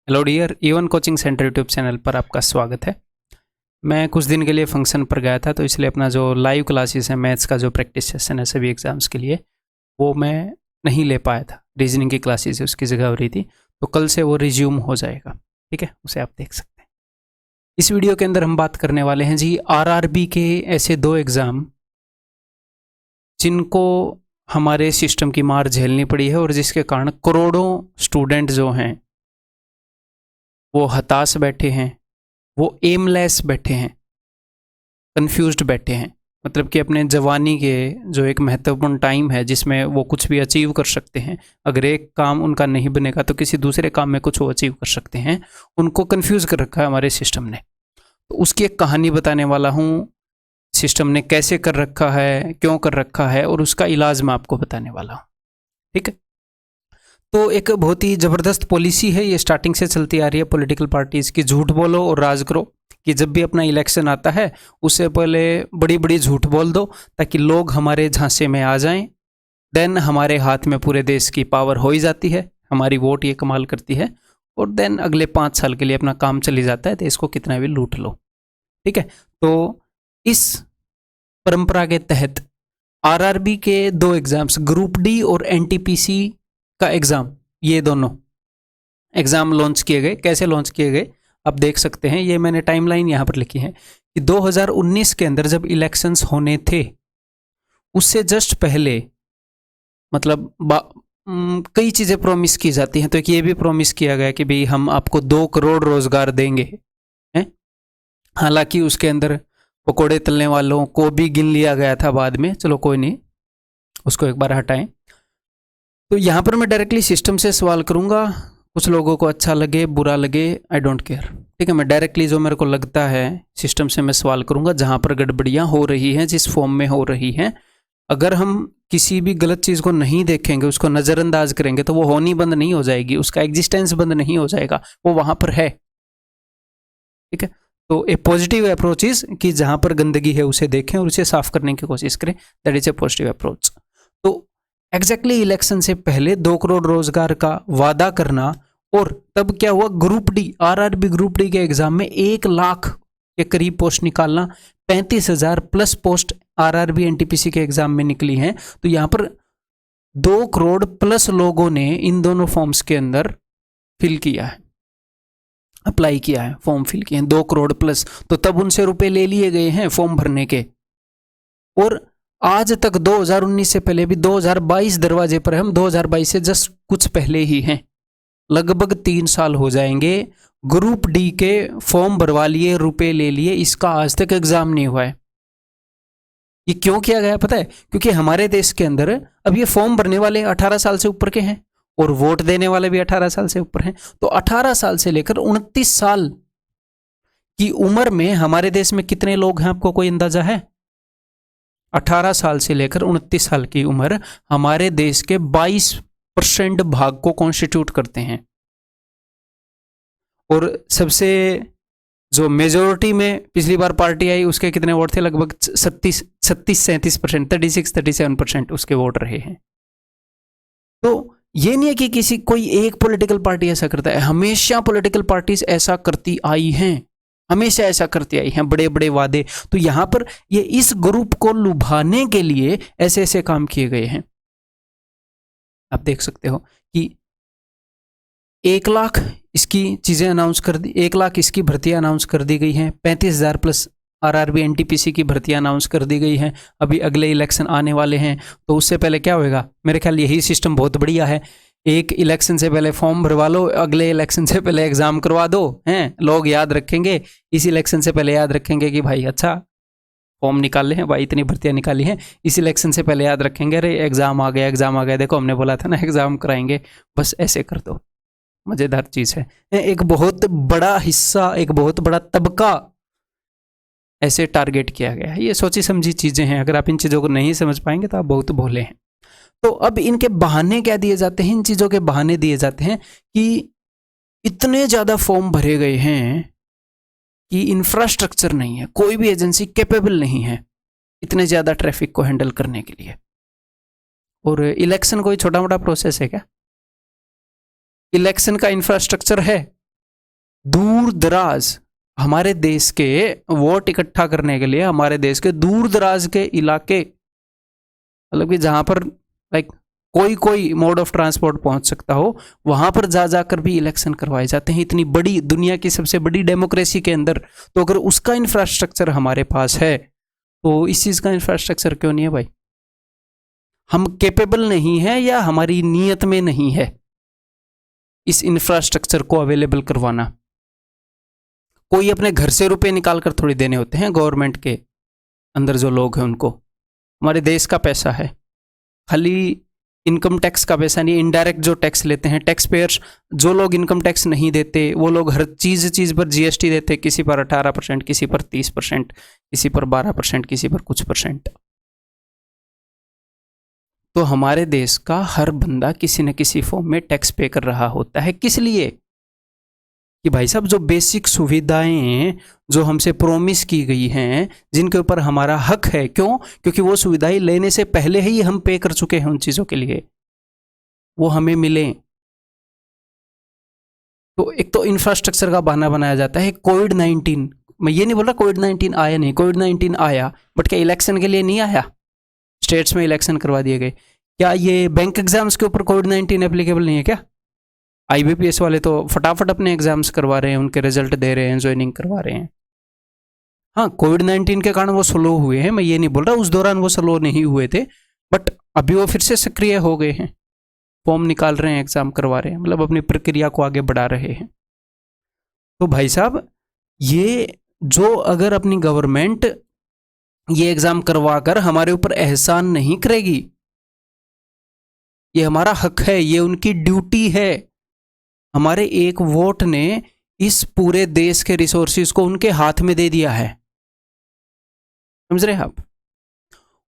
Hello dear E1 coaching centre YouTube channel पर आपका स्वागत है। मैं कुछ दिन के लिए फंक्शन पर गया था, तो इसलिए अपना जो लाइव क्लासेस है, मैथ्स का जो प्रैक्टिस सेशन है सभी एग्ज़ाम्स के लिए, वो मैं नहीं ले पाया था। रीजनिंग की क्लासेस है उसकी जगह हो रही थी, तो कल से वो रिज्यूम हो जाएगा। ठीक है, उसे आप देख सकते हैं। इस वीडियो के अंदर हम बात करने वाले हैं जी RRB के ऐसे 2 एग्ज़ाम जिनको हमारे सिस्टम की मार झेलनी पड़ी है और जिसके कारण करोड़ों स्टूडेंट जो हैं वो हताश बैठे हैं, वो एमलेस बैठे हैं, कंफ्यूज्ड बैठे हैं। मतलब कि अपने जवानी के जो एक महत्वपूर्ण टाइम है जिसमें वो कुछ भी अचीव कर सकते हैं, अगर एक काम उनका नहीं बनेगा तो किसी दूसरे काम में कुछ वो अचीव कर सकते हैं, उनको कंफ्यूज कर रखा है हमारे सिस्टम ने। तो उसकी एक कहानी बताने वाला हूँ, सिस्टम ने कैसे कर रखा है, क्यों कर रखा है, और उसका इलाज मैं आपको बताने वाला हूँ। ठीक है, तो एक बहुत ही ज़बरदस्त पॉलिसी है, ये स्टार्टिंग से चलती आ रही है पॉलिटिकल पार्टीज़ की, झूठ बोलो और राज करो। कि जब भी अपना इलेक्शन आता है उससे पहले बड़ी बड़ी झूठ बोल दो ताकि लोग हमारे झांसे में आ जाएं। देन हमारे हाथ में पूरे देश की पावर हो ही जाती है, हमारी वोट ये कमाल करती है, और देन अगले 5 साल के लिए अपना काम चली जाता है, देश को कितना भी लूट लो। ठीक है, तो इस परंपरा के तहत RRB के 2 एग्जाम्स, ग्रुप डी और NTPC का एग्ज़ाम, ये दोनों एग्ज़ाम लॉन्च किए गए। कैसे लॉन्च किए गए आप देख सकते हैं, ये मैंने टाइमलाइन यहाँ पर लिखी है कि 2019 के अंदर जब इलेक्शंस होने थे उससे जस्ट पहले, मतलब कई चीज़ें प्रॉमिस की जाती हैं, तो एक ये भी प्रॉमिस किया गया कि भाई हम आपको 2 करोड़ रोजगार देंगे हैं। हालांकि उसके अंदर पकोड़े तलने वालों को भी गिन लिया गया था बाद में, चलो कोई नहीं, उसको एक बार हटाएं। तो यहाँ पर मैं डायरेक्टली सिस्टम से सवाल करूँगा, कुछ लोगों को अच्छा लगे बुरा लगे, आई डोंट केयर। ठीक है, मैं डायरेक्टली जो मेरे को लगता है सिस्टम से मैं सवाल करूँगा, जहाँ पर गड़बड़ियाँ हो रही हैं, जिस फॉर्म में हो रही हैं। अगर हम किसी भी गलत चीज़ को नहीं देखेंगे, उसको नज़रअंदाज करेंगे, तो वो होनी बंद नहीं हो जाएगी, उसका एग्जिस्टेंस बंद नहीं हो जाएगा, वो वहाँ पर है। ठीक है, तो ए पॉजिटिव अप्रोच इज कि जहाँ पर गंदगी है उसे देखें और उसे साफ करने की कोशिश करें, that is a positive approach. तो एग्जैक्टली इलेक्शन से पहले 2 करोड़ रोजगार का वादा करना, और तब क्या हुआ, group D, RRB group D के एग्जाम में 1 लाख के करीब पोस्ट निकालना, 35,000 प्लस पोस्ट RRB NTPC के एग्जाम में निकली हैं। तो यहाँ पर 2 करोड़ प्लस लोगों ने इन दोनों फॉर्म्स के अंदर फिल किया है, अप्लाई किया है, फॉर्म फिल किए हैं, 2 करोड़ प्लस। तो तब उनसे रुपए ले लिए गए हैं फॉर्म भरने के, और आज तक 2019 से पहले भी 2022 दरवाजे पर है, हम 2022 से जस्ट कुछ पहले ही हैं, लगभग 3 साल हो जाएंगे। ग्रुप डी के फॉर्म भरवा लिए, रुपए ले लिए, इसका आज तक एग्जाम नहीं हुआ है। ये क्यों किया गया पता है? क्योंकि हमारे देश के अंदर अब ये फॉर्म भरने वाले 18 साल से ऊपर के हैं और वोट देने वाले भी 18 साल से ऊपर हैं। तो 18 साल से लेकर 29 साल की उम्र में हमारे देश में कितने लोग हैं, आपको कोई अंदाजा है? 18 साल से लेकर 29 साल की उम्र हमारे देश के 22% भाग को कॉन्स्टिट्यूट करते हैं, और सबसे जो मेजोरिटी में पिछली बार पार्टी आई उसके कितने वोट थे, लगभग 37% 36-37% उसके वोट रहे हैं। तो ये नहीं है कि किसी कोई एक पॉलिटिकल पार्टी ऐसा करता है, हमेशा पॉलिटिकल पार्टीज ऐसा करती आई हैं, हमेशा ऐसा करती आई हैं, बड़े बड़े वादे। तो यहां पर ये इस ग्रुप को लुभाने के लिए ऐसे ऐसे काम किए गए हैं। आप देख सकते हो कि 1 लाख इसकी चीज़ें अनाउंस कर दी, 1 लाख इसकी भर्तियां अनाउंस कर दी गई हैं, 35,000 प्लस RRB NTPC की भर्तियां अनाउंस कर दी गई हैं। अभी अगले इलेक्शन आने वाले हैं, तो उससे पहले क्या होएगा? मेरे ख्याल यही सिस्टम बहुत बढ़िया है, एक इलेक्शन से पहले फॉर्म भरवा लो, अगले इलेक्शन से पहले एग्जाम करवा दो, हैं लोग याद रखेंगे, इस इलेक्शन से पहले याद रखेंगे कि भाई अच्छा फॉर्म निकाले हैं भाई, इतनी भर्तियां निकाली हैं। इस इलेक्शन से पहले याद रखेंगे, अरे एग्जाम आ गया, एग्जाम आ गया, देखो हमने बोला था ना एग्जाम कराएंगे, बस ऐसे कर दो। मज़ेदार चीज़ है, एक बहुत बड़ा हिस्सा, एक बहुत बड़ा तबका ऐसे टारगेट किया गया है। ये सोची समझी चीज़ें हैं, अगर आप इन चीज़ों को नहीं समझ पाएंगे तो आप बहुत भोले हैं। तो अब इनके बहाने क्या दिए जाते हैं? इन चीज़ों के बहाने दिए जाते हैं कि इतने ज़्यादा फॉर्म भरे गए हैं कि इंफ्रास्ट्रक्चर नहीं है, कोई भी एजेंसी कैपेबल नहीं है इतने ज़्यादा ट्रैफिक को हैंडल करने के लिए। और इलेक्शन कोई छोटा मोटा प्रोसेस है क्या? इलेक्शन का इंफ्रास्ट्रक्चर है, दूर दराज हमारे देश के वोट इकट्ठा करने के लिए हमारे देश के दूर दराज के इलाके, मतलब कि जहां पर लाइक कोई मोड ऑफ ट्रांसपोर्ट पहुंच सकता हो, वहां पर जा जाकर भी इलेक्शन करवाए जाते हैं। इतनी बड़ी दुनिया की सबसे बड़ी डेमोक्रेसी के अंदर, तो अगर उसका इंफ्रास्ट्रक्चर हमारे पास है तो इस चीज का इंफ्रास्ट्रक्चर क्यों नहीं है भाई? हम कैपेबल नहीं है या हमारी नीयत में नहीं है इस इंफ्रास्ट्रक्चर को अवेलेबल करवाना? कोई अपने घर से रुपए निकाल कर थोड़ी देने होते हैं गवर्नमेंट के अंदर जो लोग हैं उनको। हमारे देश का पैसा है, खाली इनकम टैक्स का पैसा नहीं, इनडायरेक्ट जो टैक्स लेते हैं टैक्स पेयर्स, जो लोग इनकम टैक्स नहीं देते वो लोग हर चीज़ पर जीएसटी देते, किसी पर 18%, किसी पर 30%, किसी पर 12%, किसी पर कुछ परसेंट। तो हमारे देश का हर बंदा किसी न किसी फॉर्म में टैक्स पे कर रहा होता है। किस लिए? कि भाई साहब जो बेसिक सुविधाएं जो हमसे प्रोमिस की गई हैं, जिनके ऊपर हमारा हक है, क्यों? क्योंकि वो सुविधाएं लेने से पहले ही हम पे कर चुके हैं उन चीज़ों के लिए, वो हमें मिले। तो एक तो इंफ्रास्ट्रक्चर का बहाना बनाया जाता है। कोविड-19, मैं ये नहीं बोल रहा कोविड-19 आया नहीं, कोविड-19 आया, बट क्या इलेक्शन के लिए नहीं आया? स्टेट्स में इलेक्शन करवा दिए गए। क्या ये बैंक एग्जाम्स के ऊपर कोविड-19 एप्लीकेबल नहीं है क्या? IBPS वाले तो फटाफट अपने एग्जाम्स करवा रहे हैं, उनके रिजल्ट दे रहे हैं, ज्वाइनिंग करवा रहे हैं। हाँ, कोविड-19 के कारण वो स्लो हुए हैं, मैं ये नहीं बोल रहा उस दौरान वो स्लो नहीं हुए थे, बट अभी वो फिर से सक्रिय हो गए हैं, फॉर्म निकाल रहे हैं, एग्जाम करवा रहे हैं, मतलब अपनी प्रक्रिया को आगे बढ़ा रहे हैं। तो भाई साहब, ये जो अगर अपनी गवर्नमेंट ये एग्जाम करवा कर हमारे ऊपर एहसान नहीं करेगी, ये हमारा हक है, ये उनकी ड्यूटी है। हमारे एक वोट ने इस पूरे देश के रिसोर्सेज को उनके हाथ में दे दिया है, समझ रहे हैं आप?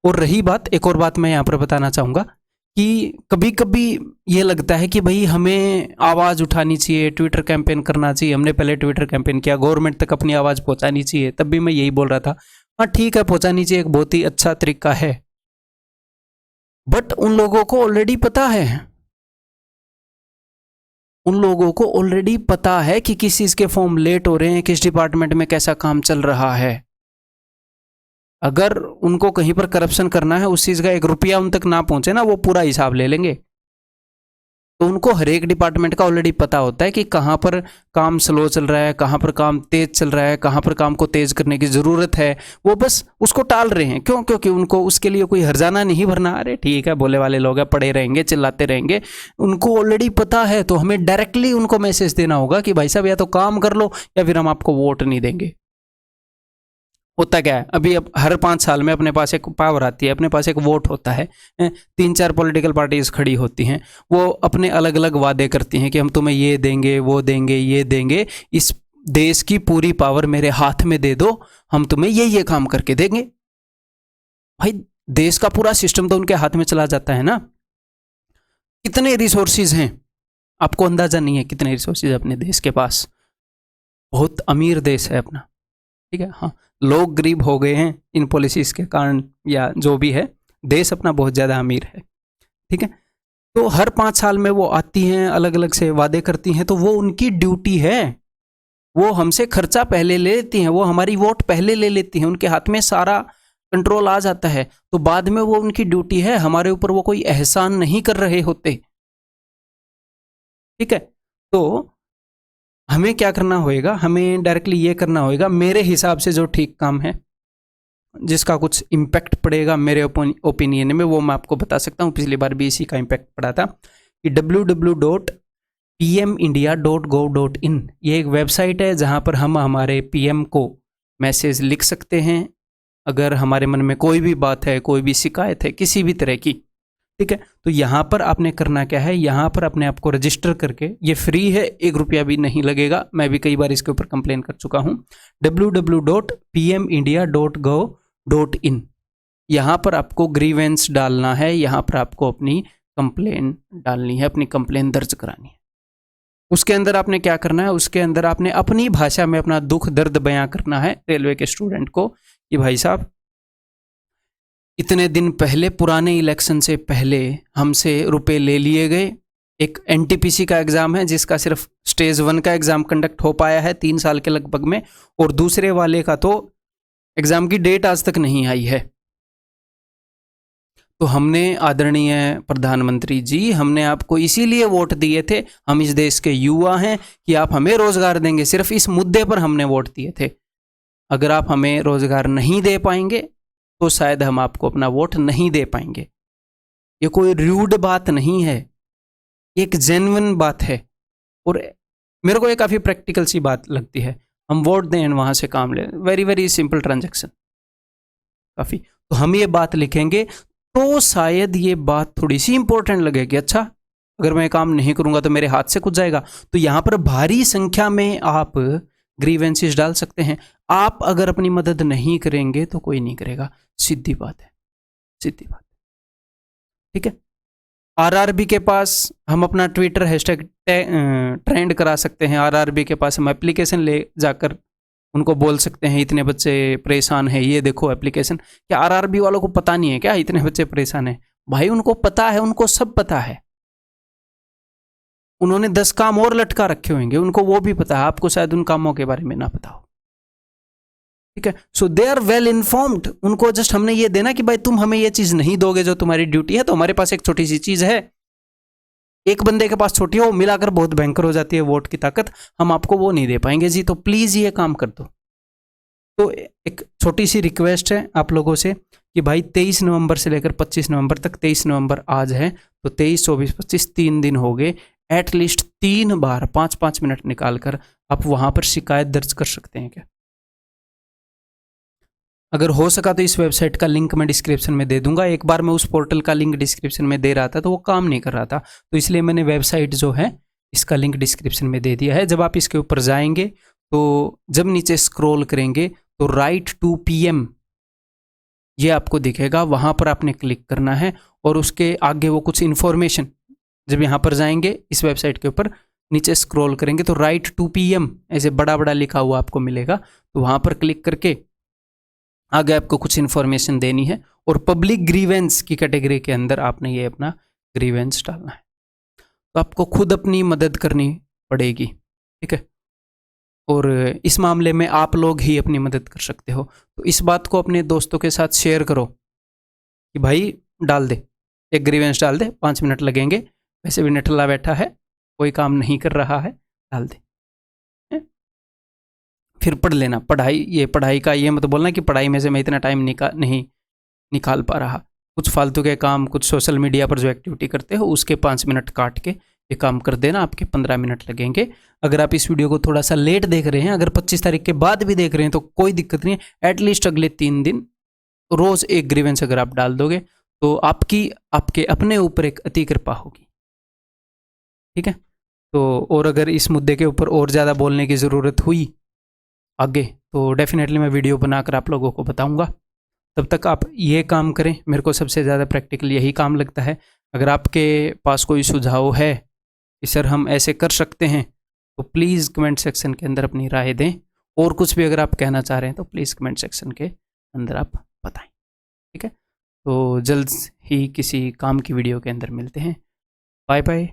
और रही बात, एक और बात मैं यहां पर बताना चाहूंगा कि कभी कभी ये लगता है कि भाई हमें आवाज़ उठानी चाहिए, ट्विटर कैंपेन करना चाहिए। हमने पहले ट्विटर कैंपेन किया, गवर्नमेंट तक अपनी आवाज़ पहुंचानी चाहिए, तब भी मैं यही बोल रहा था, हाँ ठीक है पहुंचानी चाहिए, एक बहुत ही अच्छा तरीका है, बट उन लोगों को ऑलरेडी पता है, उन लोगों को ऑलरेडी पता है कि किस चीज़ के फॉर्म लेट हो रहे हैं, किस डिपार्टमेंट में कैसा काम चल रहा है। अगर उनको कहीं पर करप्शन करना है, उस चीज़ का 1 रुपया उन तक ना पहुंचे ना, वो पूरा हिसाब ले लेंगे। तो उनको हर एक डिपार्टमेंट का ऑलरेडी पता होता है कि कहाँ पर काम स्लो चल रहा है, कहाँ पर काम तेज चल रहा है, कहाँ पर काम को तेज करने की ज़रूरत है। वो बस उसको टाल रहे हैं, क्यों? क्योंकि उनको उसके लिए कोई हर्जाना नहीं भरना। अरे ठीक है, बोले वाले लोग हैं, पड़े रहेंगे, चिल्लाते रहेंगे, उनको ऑलरेडी पता है। तो हमें डायरेक्टली उनको मैसेज देना होगा कि भाई साहब या तो काम कर लो या फिर हम आपको वोट नहीं देंगे। होता क्या है, अभी अब हर 5 साल में अपने पास एक पावर आती है, अपने पास एक वोट होता है, 3-4 पॉलिटिकल पार्टीज खड़ी होती हैं, वो अपने अलग अलग वादे करती हैं कि हम तुम्हें ये देंगे, वो देंगे, ये देंगे, इस देश की पूरी पावर मेरे हाथ में दे दो, हम तुम्हें ये काम करके देंगे। भाई देश का पूरा सिस्टम तो उनके हाथ में चला जाता है ना। कितने रिसोर्सिज हैं आपको अंदाजा नहीं है, कितने रिसोर्सिज अपने देश के पास। बहुत अमीर देश है अपना, ठीक है। हाँ, लोग गरीब हो गए हैं इन पॉलिसीज के कारण या जो भी है, देश अपना बहुत ज़्यादा अमीर है, ठीक है। तो हर 5 साल में वो आती हैं, अलग अलग से वादे करती हैं, तो वो उनकी ड्यूटी है, वो हमसे खर्चा पहले ले लेती हैं, वो हमारी वोट पहले ले लेती हैं, उनके हाथ में सारा कंट्रोल आ जाता है, तो बाद में वो उनकी ड्यूटी है, हमारे ऊपर वो कोई एहसान नहीं कर रहे होते, ठीक है। तो हमें क्या करना होएगा, हमें डायरेक्टली ये करना होएगा, मेरे हिसाब से जो ठीक काम है, जिसका कुछ इम्पैक्ट पड़ेगा मेरे ओपिनियन में, वो मैं आपको बता सकता हूँ। पिछली बार भी इसी का इम्पैक्ट पड़ा था कि www.pmindia.gov.in ये एक वेबसाइट है जहाँ पर हम हमारे PM को मैसेज लिख सकते हैं, अगर हमारे मन में कोई भी बात है, कोई भी शिकायत है किसी भी तरह की, ठीक है। तो यहाँ पर आपने करना क्या है, यहाँ पर अपने आप को रजिस्टर करके, ये फ्री है, 1 रुपया भी नहीं लगेगा, मैं भी कई बार इसके ऊपर कंप्लेन कर चुका हूँ। www.pmindia.gov.in यहाँ पर आपको ग्रीवेंस डालना है, यहाँ पर आपको अपनी कंप्लेन डालनी है, अपनी कंप्लेन दर्ज करानी है। उसके अंदर आपने क्या करना है, उसके अंदर आपने अपनी भाषा में अपना दुख दर्द बयां करना है रेलवे के स्टूडेंट को कि भाई साहब इतने दिन पहले, पुराने इलेक्शन से पहले हमसे रुपए ले लिए गए, एक एनटीपीसी का एग्ज़ाम है जिसका सिर्फ स्टेज 1 का एग्ज़ाम कंडक्ट हो पाया है 3 साल के लगभग में, और दूसरे वाले का तो एग्ज़ाम की डेट आज तक नहीं आई है। तो हमने आदरणीय प्रधानमंत्री जी, हमने आपको इसीलिए वोट दिए थे, हम इस देश के युवा हैं, कि आप हमें रोजगार देंगे। सिर्फ इस मुद्दे पर हमने वोट दिए थे। अगर आप हमें रोजगार नहीं दे पाएंगे तो शायद हम आपको अपना वोट नहीं दे पाएंगे। ये कोई रूड बात नहीं है, एक जेन्युइन बात है, और मेरे को ये काफ़ी प्रैक्टिकल सी बात लगती है। हम वोट दें वहाँ से काम लें, वेरी वेरी सिंपल ट्रांजैक्शन काफ़ी। तो हम ये बात लिखेंगे तो शायद ये बात थोड़ी सी इंपॉर्टेंट लगेगी। अच्छा, अगर मैं काम नहीं करूंगा तो मेरे हाथ से कुछ जाएगा। तो यहाँ पर भारी संख्या में आप ग्रीवेंसेस डाल सकते हैं। आप अगर अपनी मदद नहीं करेंगे तो कोई नहीं करेगा, सीधी बात है, सीधी बात। ठीक है, आरआरबी के पास हम अपना ट्विटर हैशटैग ट्रेंड करा सकते हैं। आरआरबी के पास हम एप्लीकेशन ले जाकर उनको बोल सकते हैं इतने बच्चे परेशान हैं, ये देखो एप्लीकेशन। क्या आरआरबी वालों को पता नहीं है क्या इतने बच्चे परेशान हैं? भाई उनको पता है, उनको सब पता है। उन्होंने 10 काम और लटका रखे होंगे, उनको वो भी पता है। आपको शायद उन कामों के बारे में ना पता हो। ठीक है, सो दे आर वेल इन्फॉर्म्ड। उनको जस्ट हमने ये देना कि भाई तुम हमें ये चीज नहीं दोगे जो तुम्हारी ड्यूटी है, तो हमारे पास एक छोटी सी चीज है। एक बंदे के पास छोटी हो, मिलाकर बहुत भयंकर हो जाती है वोट की ताकत। हम आपको वो नहीं दे पाएंगे जी, तो प्लीज ये काम कर दो। तो एक छोटी सी रिक्वेस्ट है आप लोगों से कि भाई 23 नवंबर से लेकर 25 नवंबर तक, 23 नवंबर आज है तो 23, 24, 25 3 दिन हो गए, एटलीस्ट 3 बार 5-5 मिनट निकालकर आप वहां पर शिकायत दर्ज कर सकते हैं क्या? अगर हो सका तो इस वेबसाइट का लिंक मैं डिस्क्रिप्शन में दे दूंगा। एक बार मैं उस पोर्टल का लिंक डिस्क्रिप्शन में दे रहा था तो वो काम नहीं कर रहा था, तो इसलिए मैंने वेबसाइट जो है इसका लिंक डिस्क्रिप्शन में दे दिया है। जब आप इसके ऊपर जाएंगे तो जब नीचे स्क्रॉल करेंगे तो राइट टू पीएम ये आपको दिखेगा, वहां पर आपने क्लिक करना है और उसके आगे वो कुछ इन्फॉर्मेशन, जब यहाँ पर जाएंगे इस वेबसाइट के ऊपर नीचे स्क्रॉल करेंगे तो राइट टू पीएम ऐसे बड़ा बड़ा लिखा हुआ आपको मिलेगा। तो वहां पर क्लिक करके आगे आपको कुछ इन्फॉर्मेशन देनी है और पब्लिक ग्रीवेंस की कैटेगरी के अंदर आपने ये अपना ग्रीवेंस डालना है। तो आपको खुद अपनी मदद करनी पड़ेगी। ठीक है, और इस मामले में आप लोग ही अपनी मदद कर सकते हो। तो इस बात को अपने दोस्तों के साथ शेयर करो कि भाई डाल दे, एक ग्रीवेंस डाल दे, 5 मिनट लगेंगे, वैसे भी निठल्ला बैठा है, कोई काम नहीं कर रहा है, डाल दे। फिर पढ़ लेना। पढ़ाई का ये मत बोलना कि पढ़ाई में से मैं इतना टाइम नहीं निकाल पा रहा। कुछ फालतू के काम, कुछ सोशल मीडिया पर जो एक्टिविटी करते हो उसके 5 मिनट काट के ये काम कर देना, आपके 15 मिनट लगेंगे। अगर आप इस वीडियो को थोड़ा सा लेट देख रहे हैं, अगर 25 तारीख के बाद भी देख रहे हैं तो कोई दिक्कत नहीं है। एटलीस्ट अगले 3 दिन रोज एक ग्रीवेंस अगर आप डाल दोगे तो आपके अपने ऊपर एक अति कृपा होगी। ठीक है, तो और अगर इस मुद्दे के ऊपर और ज़्यादा बोलने की ज़रूरत हुई आगे तो डेफिनेटली मैं वीडियो बनाकर आप लोगों को बताऊंगा। तब तक आप ये काम करें, मेरे को सबसे ज़्यादा प्रैक्टिकल यही काम लगता है। अगर आपके पास कोई सुझाव है कि सर हम ऐसे कर सकते हैं तो प्लीज़ कमेंट सेक्शन के अंदर अपनी राय दें, और कुछ भी अगर आप कहना चाह रहे हैं तो प्लीज़ कमेंट सेक्शन के अंदर आप बताएं। ठीक है, तो जल्द ही किसी काम की वीडियो के अंदर मिलते हैं। Bye bye.